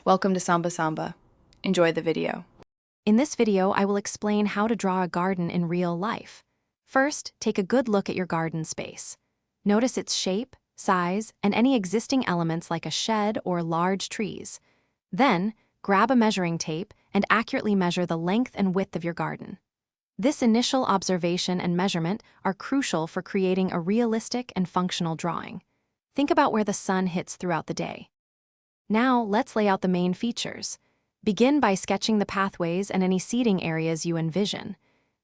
Welcome to Samba Samba. Enjoy the video. In this video, I will explain how to draw a garden in real life. First, take a good look at your garden space. Notice its shape, size, and any existing elements like a shed or large trees. Then, grab a measuring tape and accurately measure the length and width of your garden. This initial observation and measurement are crucial for creating a realistic and functional drawing. Think about where the sun hits throughout the day. Now, let's lay out the main features. Begin by sketching the pathways and any seating areas you envision.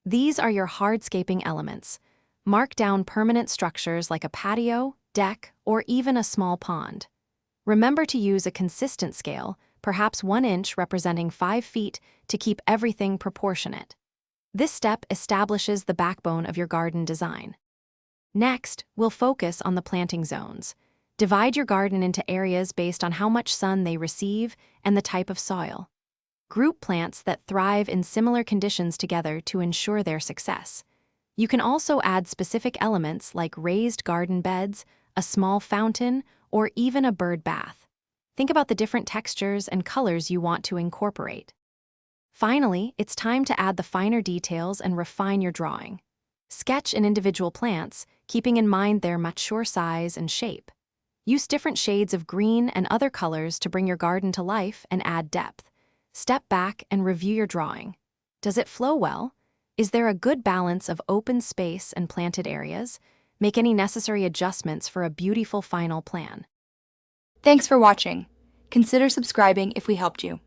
These are your hardscaping elements. Mark down permanent structures like a patio, deck, or even a small pond. Remember to use a consistent scale, perhaps 1 inch representing 5 feet, to keep everything proportionate. This step establishes the backbone of your garden design. Next, we'll focus on the planting zones. Divide your garden into areas based on how much sun they receive and the type of soil. Group plants that thrive in similar conditions together to ensure their success. You can also add specific elements like raised garden beds, a small fountain, or even a bird bath. Think about the different textures and colors you want to incorporate. Finally, it's time to add the finer details and refine your drawing. Sketch in individual plants, keeping in mind their mature size and shape. Use different shades of green and other colors to bring your garden to life and add depth. Step back and review your drawing. Does it flow well? Is there a good balance of open space and planted areas? Make any necessary adjustments for a beautiful final plan. Thanks for watching. Consider subscribing if we helped you.